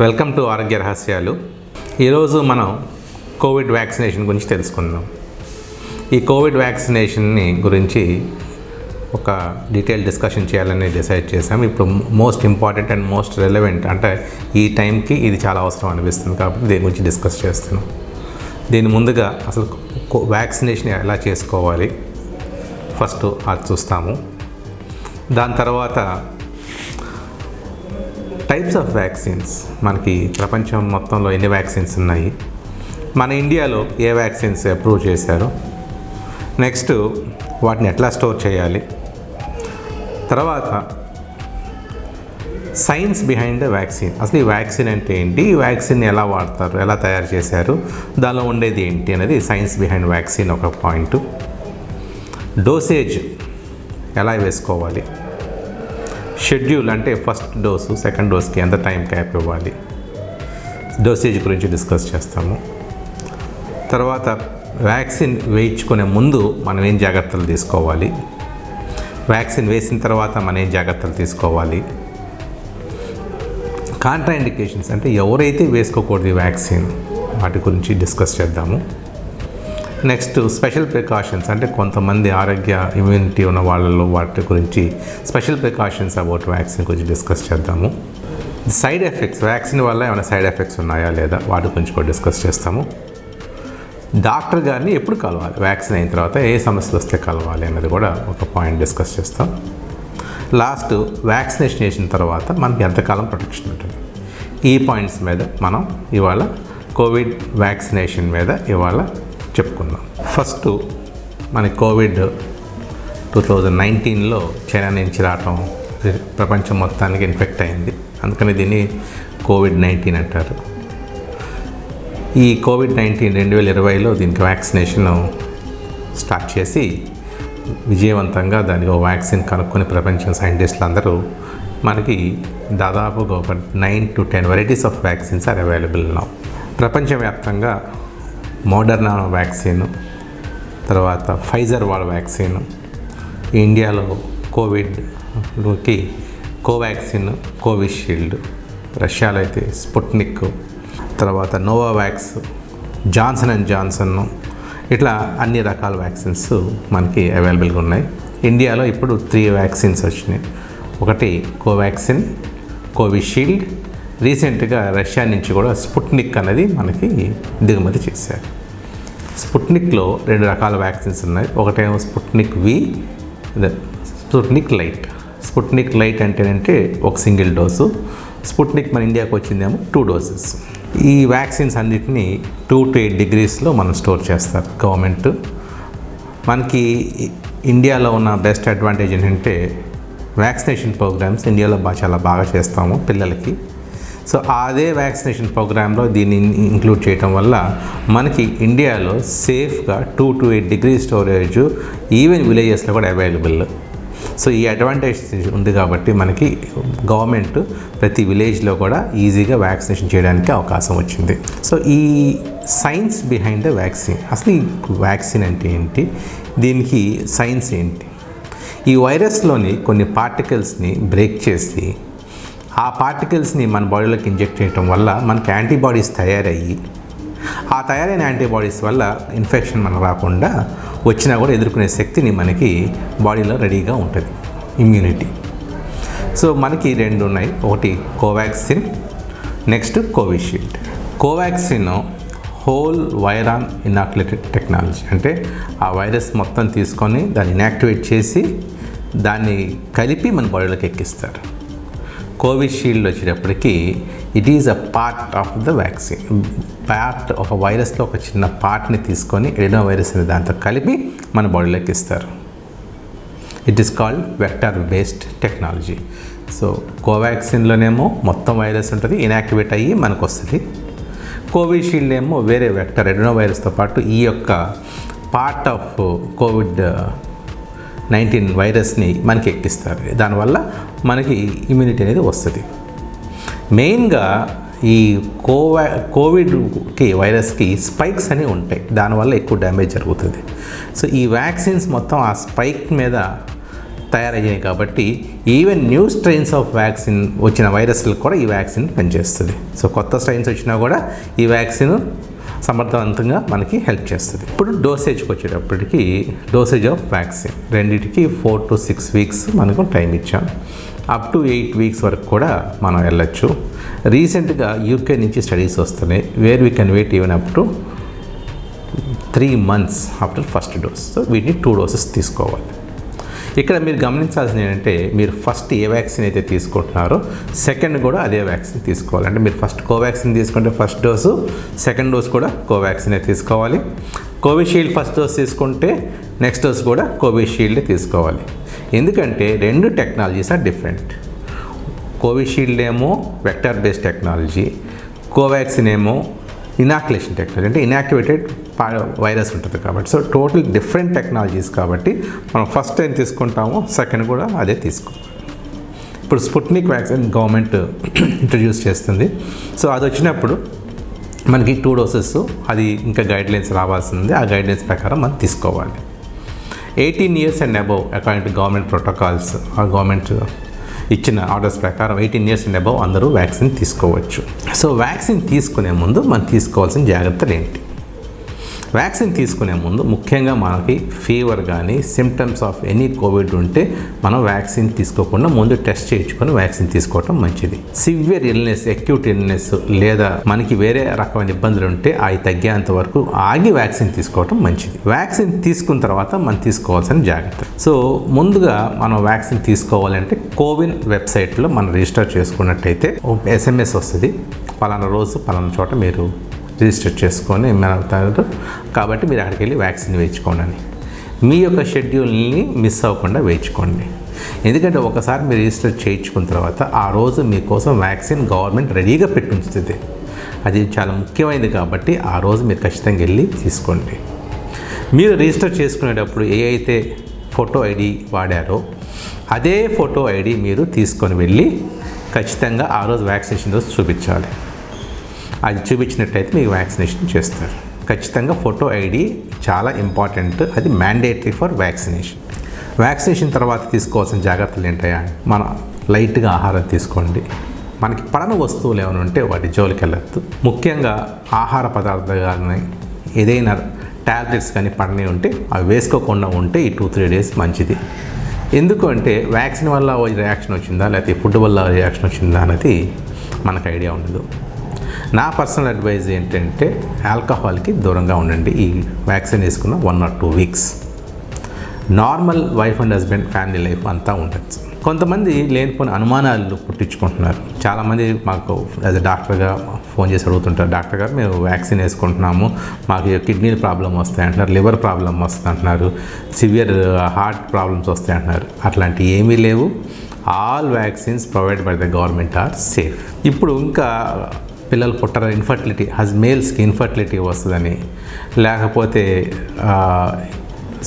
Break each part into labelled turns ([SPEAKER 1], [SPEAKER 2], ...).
[SPEAKER 1] Welcome to ఆరోగ్య రహస్యాలు. ఈరోజు మనం కోవిడ్ వ్యాక్సినేషన్ గురించి తెలుసుకుందాం. ఈ కోవిడ్ వ్యాక్సినేషన్ని గురించి ఒక డీటెయిల్ డిస్కషన్ చేయాలని డిసైడ్ చేసాం. ఇప్పుడు most important and most relevant, అంటే ఈ టైంకి ఇది చాలా అవసరం అనిపిస్తుంది కాబట్టి దీని గురించి డిస్కస్ చేస్తున్నాం. దీని ముందుగా అసలు వ్యాక్సినేషన్ ఎలా చేసుకోవాలి ఫస్ట్ అది చూస్తాము. దాని తర్వాత టైప్స్ ఆఫ్ వ్యాక్సిన్స్, మనకి ప్రపంచం మొత్తంలో ఎన్ని వ్యాక్సిన్స్ ఉన్నాయి, మన ఇండియాలో ఏ వ్యాక్సిన్స్ అప్రూవ్ చేశారు, నెక్స్ట్ వాటిని ఎట్లా స్టోర్ చేయాలి, తర్వాత సైన్స్ బిహైండ్ ద వ్యాక్సిన్, అసలు ఈ వ్యాక్సిన్ అంటే ఏంటి, ఈ వ్యాక్సిన్ ఎలా వాడతారు, ఎలా తయారు చేశారు, దానిలో ఉండేది ఏంటి అనేది సైన్స్ బిహైండ్ వ్యాక్సిన్ ఒక పాయింట్. డోసేజ్ ఎలా వేసుకోవాలి, షెడ్యూల్ అంటే ఫస్ట్ డోసు సెకండ్ డోస్కి ఎంత టైం క్యాప్ ఇవ్వాలి, డోసేజ్ గురించి డిస్కస్ చేస్తాము. తర్వాత వ్యాక్సిన్ వేయించుకునే ముందు మనం ఏం జాగ్రత్తలు తీసుకోవాలి, వ్యాక్సిన్ వేసిన తర్వాత మనం ఏం జాగ్రత్తలు తీసుకోవాలి, కాంట్రా ఇండికేషన్స్ అంటే ఎవరైతే వేసుకోకూడదు వ్యాక్సిన్ వాటి గురించి డిస్కస్ చేద్దాము. నెక్స్ట్ స్పెషల్ ప్రికాషన్స్, అంటే కొంతమంది ఆరోగ్య ఇమ్యూనిటీ ఉన్న వాళ్ళలో వాటి గురించి స్పెషల్ ప్రికాషన్స్ అబౌట్ వ్యాక్సిన్ గురించి డిస్కస్ చేద్దాము. సైడ్ ఎఫెక్ట్స్, వ్యాక్సిన్ వల్ల ఏమైనా సైడ్ ఎఫెక్ట్స్ ఉన్నాయా లేదా వాటి గురించి కూడా డిస్కస్ చేస్తాము. డాక్టర్ గారిని ఎప్పుడు కలవాలి, వ్యాక్సిన్ అయిన తర్వాత ఏ సమస్యలు వస్తే కలవాలి అన్నది కూడా ఒక పాయింట్ డిస్కస్ చేస్తాం. లాస్ట్ వ్యాక్సినేషన్ చేసిన తర్వాత మనకి ఎంతకాలం ప్రొటెక్షన్ ఉంటుంది, ఈ పాయింట్స్ మీద మనం ఇవాళ కోవిడ్ వ్యాక్సినేషన్ మీద ఇవాళ చెప్పుకుందాం. ఫస్ట్ మన కోవిడ్ 2019లో చైనా నుంచి రావటం ప్రపంచం మొత్తానికి ఇన్ఫెక్ట్ అయింది, అందుకని దీన్ని కోవిడ్-19 అంటారు. ఈ కోవిడ్-19 2020లో దీనికి వ్యాక్సినేషన్ స్టార్ట్ చేసి విజయవంతంగా దానికి ఒక వ్యాక్సిన్ కనుక్కొని ప్రపంచం సైంటిస్టులు అందరూ మనకి దాదాపుగా ఒక 9 to 10 varieties of vaccines are available now. ప్రపంచవ్యాప్తంగా మోడర్నా వ్యాక్సిన్, తర్వాత ఫైజర్ వాళ్ళ వ్యాక్సిన్, ఇండియాలో కోవిడ్కి కోవాక్సిన్, కోవిషీల్డ్, రష్యాలో అయితే స్పుట్నిక్, తర్వాత నోవావాక్స్, జాన్సన్ అండ్ జాన్సన్, ఇట్లా అన్ని రకాల వ్యాక్సిన్స్ మనకి అవైలబుల్గా ఉన్నాయి. ఇండియాలో ఇప్పుడు 3 వ్యాక్సిన్స్ వచ్చినాయి. ఒకటి కోవాక్సిన్, కోవిషీల్డ్, రీసెంట్గా రష్యా నుంచి కూడా స్పుట్నిక్ అనేది మనకి దిగుమతి చేశారు. స్పుట్నిక్లో 2 రకాల వ్యాక్సిన్స్ ఉన్నాయి. ఒకటేమో Sputnik V, Sputnik light. Sputnik light అంటేనంటే ఒక సింగిల్ డోసు, స్పుట్నిక్ మన ఇండియాకి వచ్చిందేమో 2 డోసెస్. ఈ వ్యాక్సిన్స్ అన్నిటినీ 2 to 8 degreesలో మనం స్టోర్ చేస్తారు గవర్నమెంట్. మనకి ఇండియాలో ఉన్న బెస్ట్ అడ్వాంటేజ్ ఏంటంటే వ్యాక్సినేషన్ ప్రోగ్రామ్స్ ఇండియాలో చాలా బాగా చేస్తాము పిల్లలకి. సో అదే వ్యాక్సినేషన్ ప్రోగ్రాంలో దీన్ని ఇంక్లూడ్ చేయటం వల్ల మనకి ఇండియాలో సేఫ్గా 2 to 8 degrees స్టోరేజ్ ఈవెన్ విలేజెస్లో కూడా అవైలబుల్. సో ఈ అడ్వాంటేజ్ ఉంది కాబట్టి మనకి గవర్నమెంట్ ప్రతి విలేజ్లో కూడా ఈజీగా వ్యాక్సినేషన్ చేయడానికి అవకాశం వచ్చింది. సో ఈ సైన్స్ బిహైండ్ ద వ్యాక్సిన్, అసలు ఈ వ్యాక్సిన్ అంటే ఏంటి, దీనికి సైన్స్ ఏంటి, ఈ వైరస్లోని కొన్ని పార్టికల్స్ని బ్రేక్ చేసి ఆ పార్టికల్స్ని మన బాడీలోకి ఇంజెక్ట్ చేయటం వల్ల మనకి యాంటీబాడీస్ తయారయ్యి ఆ తయారైన యాంటీబాడీస్ వల్ల ఇన్ఫెక్షన్ మనకు రాకుండా వచ్చినా కూడా ఎదుర్కొనే శక్తిని మనకి బాడీలో రెడీగా ఉంటుంది, ఇమ్యూనిటీ. సో మనకి 2 ఉన్నాయి, ఒకటి Covaxin, next Covishield. Covaxin whole virion inoculated technology, అంటే ఆ వైరస్ మొత్తం తీసుకొని దాన్ని ఇనాక్టివేట్ చేసి దాన్ని కలిపి మన బాడీలోకి ఎక్కిస్తారు. కోవిషీల్డ్ వచ్చేటప్పటికి it is a part of the vaccine, part of a వైరస్లో ఒక చిన్న పార్ట్ని తీసుకొని ఎడినో వైరస్ అనే దాంతో కలిపి మన బాడీలోకి ఇస్తారు. It is called vector based technology. So కోవాక్సిన్లోనేమో మొత్తం వైరస్ ఉంటుంది, ఇనాక్టివేట్ అయ్యి మనకు వస్తుంది. కోవిషీల్డ్ ఏమో వేరే వెక్టర్ ఎడినో వైరస్తో పాటు ఈ యొక్క పార్ట్ ఆఫ్ కోవిడ్-19 వైరస్ని మనకి ఎక్కిస్తారు. దానివల్ల మనకి ఇమ్యూనిటీ అనేది వస్తుంది. మెయిన్గా ఈ కోవిడ్కి వైరస్కి స్పైక్స్ అనేవి ఉంటాయి, దానివల్ల ఎక్కువ డ్యామేజ్ జరుగుతుంది. సో ఈ వ్యాక్సిన్స్ మొత్తం ఆ స్పైక్ మీద తయారయ్యాయి కాబట్టి even new strains of vaccine వచ్చిన వైరస్లకు కూడా ఈ వ్యాక్సిన్ పనిచేస్తుంది. సో కొత్త స్ట్రెయిన్స్ వచ్చినా కూడా ఈ వ్యాక్సిన్ సమర్థవంతంగా మనకి హెల్ప్ చేస్తుంది. ఇప్పుడు డోసేజ్కి వచ్చేటప్పటికి డోసేజ్ ఆఫ్ వ్యాక్సిన్ రెండింటికి 4 to 6 weeks మనకు టైం ఇచ్చాం. అప్ టు 8 weeks వరకు కూడా మనం వెళ్ళొచ్చు. రీసెంట్గా యూకే నుంచి స్టడీస్ వస్తున్నాయి where we can wait even up to 3 months after first dose. So వీటిని 2 doses తీసుకోవాలి. ఇక్కడ మీరు గమనించాల్సింది ఏంటంటే మీరు ఫస్ట్ ఏ వ్యాక్సిన్ అయితే తీసుకుంటున్నారో సెకండ్ కూడా అదే వ్యాక్సిన్ తీసుకోవాలి. అంటే మీరు ఫస్ట్ కోవాక్సిన్ తీసుకుంటే ఫస్ట్ డోసు, సెకండ్ డోస్ కూడా కోవాక్సినే తీసుకోవాలి. కోవిషీల్డ్ ఫస్ట్ డోస్ తీసుకుంటే నెక్స్ట్ డోస్ కూడా కోవిషీల్డే తీసుకోవాలి. ఎందుకంటే 2 టెక్నాలజీస్ ఆర్ డిఫరెంట్. కోవిషీల్డ్ ఏమో వెక్టర్ బేస్డ్ టెక్నాలజీ, కోవాక్సిన్ ఏమో ఇనాక్యులేషన్ టెక్నాలజీ, అంటే ఇనాక్టివేటెడ్ వైరస్ ఉంటుంది కాబట్టి. సో టోటల్ డిఫరెంట్ టెక్నాలజీస్ కాబట్టి మనం ఫస్ట్ టైం తీసుకుంటామో సెకండ్ కూడా అదే తీసుకోవాలి. ఇప్పుడు స్పుట్నిక్ వ్యాక్సిన్ గవర్నమెంట్ ఇంట్రడ్యూస్ చేస్తుంది. సో అది వచ్చినప్పుడు మనకి 2 doses, అది ఇంకా గైడ్లైన్స్ రావాల్సింది. ఆ గైడ్లైన్స్ ప్రకారం మనం తీసుకోవాలి. 18 years and above according to government protocols, ఆ గవర్నమెంట్ ఇచ్చిన ఆర్డర్స్ ప్రకారం 18 years and above అందరూ వ్యాక్సిన్ తీసుకోవచ్చు. సో వ్యాక్సిన్ తీసుకునే ముందు మనం తీసుకోవాల్సిన జాగ్రత్తలు ఏంటి? వ్యాక్సిన్ తీసుకునే ముందు ముఖ్యంగా మనకి ఫీవర్ కానీ సిమ్టమ్స్ ఆఫ్ ఎనీ కోవిడ్ ఉంటే మనం వ్యాక్సిన్ తీసుకోకుండా ముందు టెస్ట్ చేయించుకొని వ్యాక్సిన్ తీసుకోవటం మంచిది. సివియర్ ఇల్నెస్, అక్యూట్ ఇల్నెస్ లేదా మనకి వేరే రకమైన ఇబ్బందులు ఉంటే అవి తగ్గేంత వరకు ఆగి వ్యాక్సిన్ తీసుకోవటం మంచిది. వ్యాక్సిన్ తీసుకున్న తర్వాత మనం తీసుకోవాల్సిన జాగ్రత్త. సో ముందుగా మనం వ్యాక్సిన్ తీసుకోవాలంటే కోవిన్ వెబ్సైట్లో మనం రిజిస్టర్ చేసుకున్నట్టయితే SMS వస్తుంది, పలానా రోజు పలానా చోట మీరు రిజిస్టర్ చేసుకొని కాబట్టి మీరు అక్కడికి వెళ్ళి వ్యాక్సిన్ వేయించుకోండి అని. మీ యొక్క షెడ్యూల్ని మిస్ అవ్వకుండా వేయించుకోండి. ఎందుకంటే ఒకసారి మీరు రిజిస్టర్ చేయించుకున్న తర్వాత ఆ రోజు మీకోసం వ్యాక్సిన్ గవర్నమెంట్ రెడీగా పెట్టి ఉంచుతుంది. అది చాలా ముఖ్యమైనది కాబట్టి ఆ రోజు మీరు ఖచ్చితంగా వెళ్ళి తీసుకోండి. మీరు రిజిస్టర్ చేసుకునేటప్పుడు ఏ అయితే ఫోటో ఐడి వాడారో అదే ఫోటో ఐడి మీరు తీసుకొని వెళ్ళి ఖచ్చితంగా ఆ రోజు వ్యాక్సినేషన్ డోస్ చూపించాలి. అది చూపించినట్టయితే మీకు వ్యాక్సినేషన్ చేస్తారు. ఖచ్చితంగా ఫోటో ఐడి చాలా ఇంపార్టెంట్, అది మ్యాండేటరీ ఫర్ వ్యాక్సినేషన్. వ్యాక్సినేషన్ తర్వాత తీసుకోవాల్సిన జాగ్రత్తలు ఏంటయ్యా? మనం లైట్గా ఆహారం తీసుకోండి. మనకి పడని వస్తువులు ఏమైనా ఉంటే వాటి జోలికి వెళ్ళద్దు. ముఖ్యంగా ఆహార పదార్థాలు కానీ ఏదైనా ట్యాబ్లెట్స్ కానీ పడని ఉంటే అవి వేసుకోకుండా ఉంటే ఈ 2-3 days మంచిది. ఎందుకంటే వ్యాక్సిన్ వల్ల రియాక్షన్ వచ్చిందా లేకపోతే ఫుడ్ వల్ల రియాక్షన్ వచ్చిందా అనేది మనకు ఐడియా ఉండదు. నా పర్సనల్ అడ్వైజ్ ఏంటంటే ఆల్కహాల్కి దూరంగా ఉండండి ఈ వ్యాక్సిన్ వేసుకున్న 1 or 2 weeks. Normal wife and husband family life అంతా ఉండొచ్చు. కొంతమంది లేనిపోయిన అనుమానాలు పుట్టించుకుంటున్నారు. చాలామంది మాకు యాజ్ ఎ డాక్టర్గా ఫోన్ చేసి అడుగుతుంటారు, డాక్టర్ గారు మేము వ్యాక్సిన్ వేసుకుంటున్నాము, మాకు కిడ్నీ ప్రాబ్లం వస్తాయి అంటున్నారు, లివర్ ప్రాబ్లం వస్తుంది అంటున్నారు, సివియర్ హార్ట్ ప్రాబ్లమ్స్ వస్తాయి అంటున్నారు. అట్లాంటివి ఏమీ లేవు. All vaccines provide by the government are safe. ఇప్పుడు ఇంకా పిల్లలు పుట్టరు, ఇన్ఫర్టిలిటీ మేల్స్కి ఇన్ఫర్టిలిటీ వస్తుందని లేకపోతే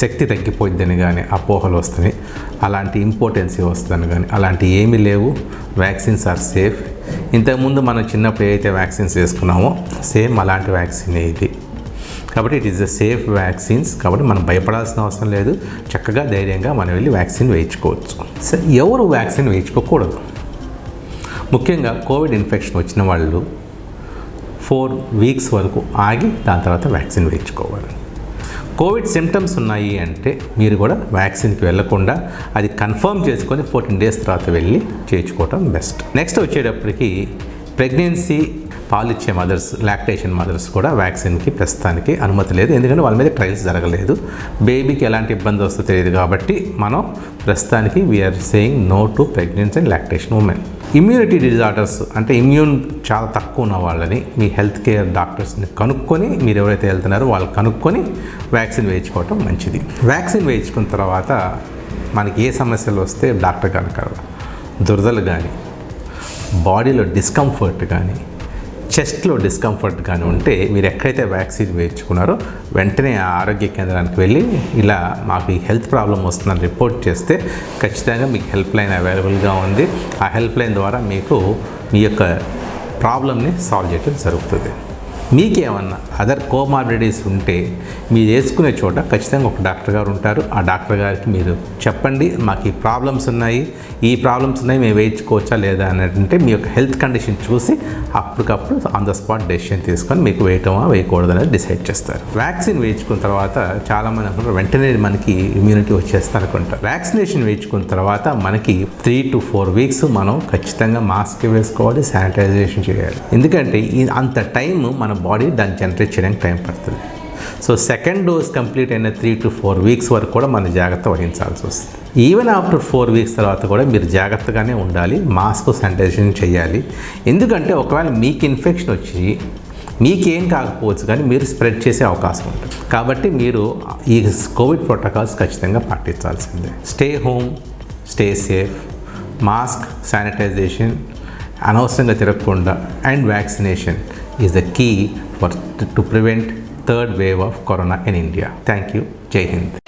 [SPEAKER 1] శక్తి తగ్గిపోయిద్దని కానీ అపోహలు వస్తున్నాయి, అలాంటి ఇంపార్టెన్సీ వస్తుందని కానీ అలాంటి ఏమీ లేవు. Vaccines are safe. ఇంతకుముందు మనం చిన్నప్పుడు ఏదైతే వ్యాక్సిన్స్ వేసుకున్నామో సేమ్ అలాంటి వ్యాక్సిన్ ఇది కాబట్టి it is the safe vaccines. కాబట్టి మనం భయపడాల్సిన అవసరం లేదు. చక్కగా ధైర్యంగా మనం వెళ్ళి వ్యాక్సిన్ వేయించుకోవచ్చు. సరే, ఎవరు వ్యాక్సిన్ వేయించుకోకూడదు? ముఖ్యంగా కోవిడ్ ఇన్ఫెక్షన్ వచ్చిన వాళ్ళు 4 weeks వరకు ఆగి దాని తర్వాత వ్యాక్సిన్ వేయించుకోవాలి. కోవిడ్ సిమ్టమ్స్ ఉన్నాయి అంటే మీరు కూడా వ్యాక్సిన్కి వెళ్ళకుండా అది కన్ఫర్మ్ చేసుకొని 14 days తర్వాత వెళ్ళి చేయించుకోవటం బెస్ట్. నెక్స్ట్ వచ్చేటప్పటికి ప్రెగ్నెన్సీ పాలిచ్చే మదర్స్, లాక్టేషన్ మదర్స్ కూడా వ్యాక్సిన్కి ప్రస్తుతానికి అనుమతి లేదు. ఎందుకంటే వాళ్ళ మీద ట్రయల్స్ జరగలేదు. బేబీకి ఎలాంటి ఇబ్బంది వస్తుందో తెలియదు కాబట్టి మనం ప్రస్తుతానికి we are saying no to pregnancy and lactation women. Immunity disorders అంటే ఇమ్యూన్ చాలా తక్కువ ఉన్న వాళ్ళని మీ హెల్త్ కేర్ డాక్టర్స్ని కనుక్కొని, మీరు ఎవరైతే వెళ్తున్నారో వాళ్ళు కనుక్కొని వ్యాక్సిన్ వేయించుకోవటం మంచిది. వ్యాక్సిన్ వేయించుకున్న తర్వాత మనకి ఏ సమస్యలు వస్తే డాక్టర్ కనుక దురదలు కానీ, బాడీలో డిస్కంఫర్ట్ కానీ, చెస్ట్లో డిస్కంఫర్ట్ కానీ ఉంటే మీరు ఎక్కడైతే వ్యాక్సిన్ వేయించుకున్నారో వెంటనే ఆ ఆరోగ్య కేంద్రానికి వెళ్ళి ఇలా మాకు ఈ హెల్త్ ప్రాబ్లం వస్తుందని రిపోర్ట్ చేస్తే ఖచ్చితంగా మీకు హెల్ప్ లైన్ అవైలబుల్గా ఉంది. ఆ హెల్ప్ లైన్ ద్వారా మీకు మీ యొక్క ప్రాబ్లమ్ని సాల్వ్ చేయడం జరుగుతుంది. మీకేమన్నా అదర్ కోమార్బిడిటీస్ ఉంటే మీరు వేసుకునే చోట ఖచ్చితంగా ఒక డాక్టర్ గారు ఉంటారు. ఆ డాక్టర్ గారికి మీరు చెప్పండి, మాకు ఈ ప్రాబ్లమ్స్ ఉన్నాయి, మేము వేయించుకోవచ్చా లేదా అని అంటే మీ యొక్క హెల్త్ కండిషన్ చూసి అప్పటికప్పుడు ఆన్ ద స్పాట్ డెసిషన్ తీసుకొని మీకు వేయటమా వేయకూడదు అనేది డిసైడ్ చేస్తారు. వ్యాక్సిన్ వేయించుకున్న తర్వాత చాలామంది అనుకుంటారు వెంటనే మనకి ఇమ్యూనిటీ వచ్చేస్తారు అనుకుంటారు. వ్యాక్సినేషన్ వేయించుకున్న తర్వాత మనకి 3 to 4 weeks మనం ఖచ్చితంగా మాస్క్ వేసుకోవాలి, శానిటైజేషన్ చేయాలి. ఎందుకంటే అంత టైం మన బాడీ దాన్ని జనరేట్ చేయడానికి టైం పడుతుంది. సో సెకండ్ డోస్ కంప్లీట్ అయిన 3 to 4 weeks వరకు కూడా మన జాగ్రత్త వహించాల్సి వస్తుంది. ఈవెన్ ఆఫ్టర్ 4 weeks తర్వాత కూడా మీరు జాగ్రత్తగానే ఉండాలి, మాస్క్ శానిటైజేషన్ చేయాలి. ఎందుకంటే ఒకవేళ మీకు ఇన్ఫెక్షన్ వచ్చి మీకేం కాకపోవచ్చు కానీ మీరు స్ప్రెడ్ చేసే అవకాశం ఉంటుంది. కాబట్టి మీరు ఈ కోవిడ్ ప్రోటోకాల్స్ ఖచ్చితంగా పాటించాల్సిందే. Stay home, stay safe, mask, sanitization, అనవసరంగా తిరగకుండా and vaccination is the key to prevent third wave of corona in India. Thank you. Jai Hind.